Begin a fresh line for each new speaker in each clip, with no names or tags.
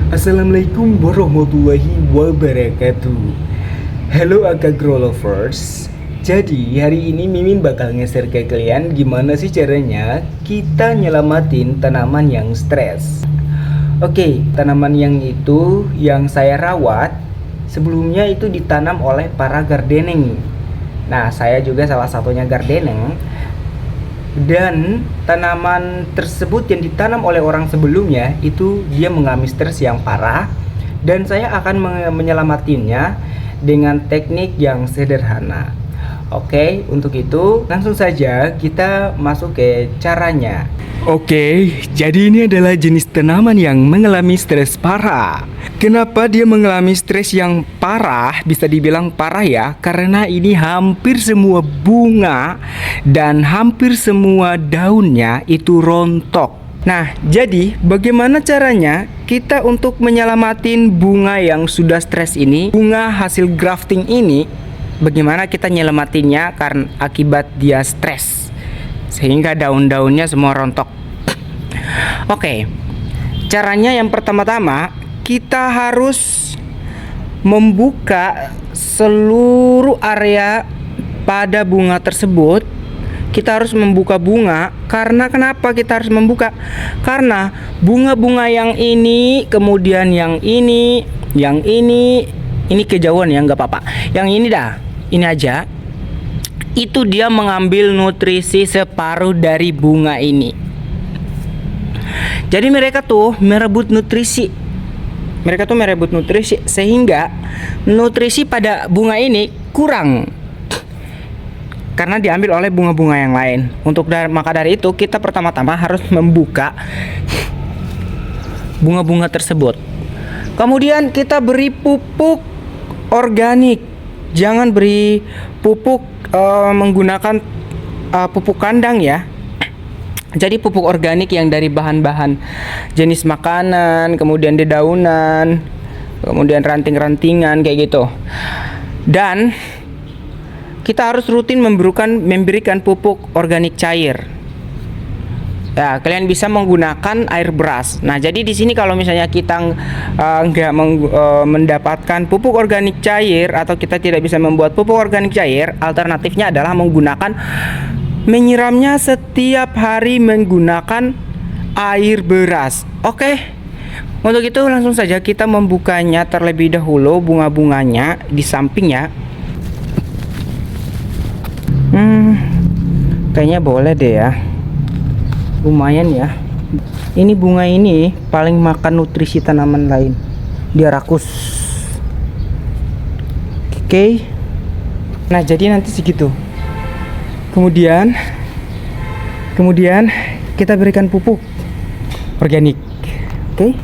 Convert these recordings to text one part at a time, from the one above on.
Assalamualaikum warahmatullahi wabarakatuh. Halo Agagro lovers. Jadi hari ini Mimin bakal nge-share ke kalian gimana sih caranya kita nyelamatin tanaman yang stres. Oke, tanaman yang saya rawat sebelumnya itu ditanam oleh para gardening. Nah, saya juga salah satunya gardening. Dan tanaman tersebut yang ditanam oleh orang sebelumnya itu dia mengalami stres yang parah, dan saya akan menyelamatinnya dengan teknik yang sederhana. Oke, untuk itu langsung saja kita masuk ke caranya. Oke, jadi ini adalah jenis tanaman yang mengalami stres parah. Kenapa dia mengalami stres yang parah? Bisa dibilang parah ya, karena ini hampir semua bunga dan hampir semua daunnya itu rontok. Nah, jadi bagaimana caranya kita untuk menyelamatin bunga yang sudah stres ini, bunga hasil grafting ini? Bagaimana kita nyelamatinnya karena akibat dia stres sehingga daun-daunnya semua rontok? Oke, caranya yang pertama-tama kita harus membuka seluruh area pada bunga tersebut. Kita harus membuka bunga. Karena kenapa kita harus membuka? Karena bunga-bunga yang ini, kemudian yang ini kejauhan ya, nggak apa-apa. Yang ini dah, ini aja. Itu dia mengambil nutrisi separuh dari bunga ini. Jadi mereka tuh merebut nutrisi. Sehingga nutrisi pada bunga ini kurang karena diambil oleh bunga-bunga yang lain. Maka dari itu kita pertama-tama harus membuka bunga-bunga tersebut. Kemudian kita beri pupuk organik. Jangan beri pupuk menggunakan pupuk kandang ya. Jadi pupuk organik yang dari bahan-bahan jenis makanan, kemudian dedaunan, kemudian ranting-rantingan kayak gitu. Dan kita harus rutin memberikan pupuk organik cair. Ya, kalian bisa menggunakan air beras. Nah, jadi di sini kalau misalnya kita nggak mendapatkan pupuk organik cair atau kita tidak bisa membuat pupuk organik cair, alternatifnya adalah menyiramnya setiap hari menggunakan air beras. Oke. Untuk itu langsung saja kita membukanya terlebih dahulu bunga-bunganya di sampingnya. Kayaknya boleh deh ya. Lumayan ya. Ini bunga ini paling makan nutrisi tanaman lain. Dia rakus. Oke. Nah, jadi nanti segitu. Kemudian kita berikan pupuk organik. Oke.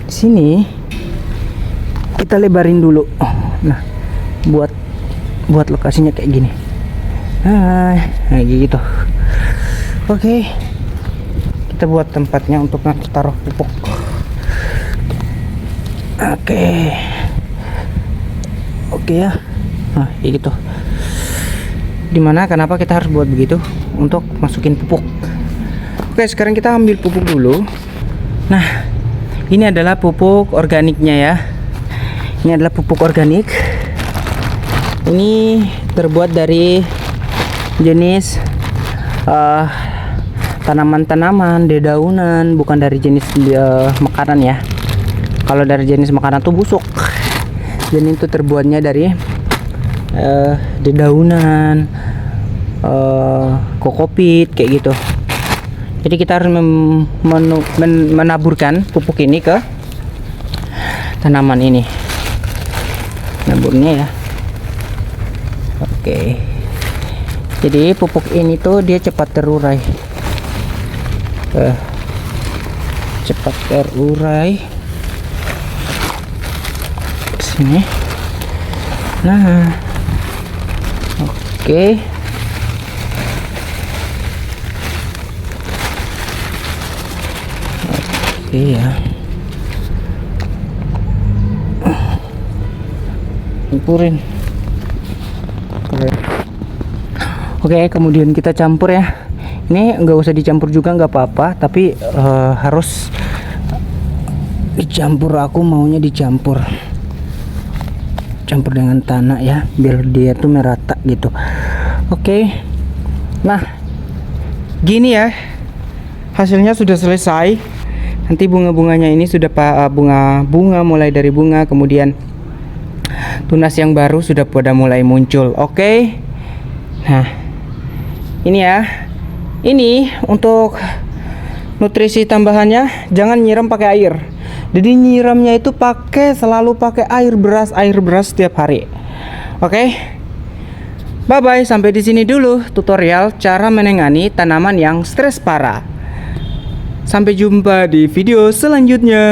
Di sini kita lebarin dulu. Nah, buat lokasinya kayak gini. Nah, gitu. Oke. Kita buat tempatnya untuk nanti taruh pupuk. Oke ya. Nah, kayak gitu. Dimana kenapa kita harus buat begitu? Untuk masukin pupuk. Oke, sekarang kita ambil pupuk dulu. Nah, ini adalah pupuk organiknya ya. Ini adalah pupuk organik. Ini terbuat dari jenis tanaman-tanaman, dedaunan, bukan dari jenis makanan ya. Kalau dari jenis makanan tuh busuk. Dan itu terbuatnya dari dedaunan, kokopit kayak gitu. Jadi kita harus menaburkan pupuk ini ke tanaman ini. Naburnya ya. Oke. Jadi pupuk ini tuh dia cepat terurai. Sini. Nah. Oke. Ya. Campurin. Oke, kemudian kita campur ya. Ini nggak usah dicampur juga nggak apa-apa, tapi harus
Dicampur, aku maunya dicampur dengan tanah ya, biar dia tuh merata gitu. Oke. Nah, gini ya. Hasilnya sudah selesai. Nanti bunga-bunganya ini sudah bunga mulai dari bunga, kemudian tunas yang baru sudah pada mulai muncul. Oke. Nah, ini ya. Ini untuk nutrisi tambahannya, jangan nyiram pakai air. Jadi nyiramnya itu selalu pakai air beras setiap hari. Oke. Bye bye, sampai di sini dulu tutorial cara menangani tanaman yang stres parah. Sampai jumpa di video selanjutnya.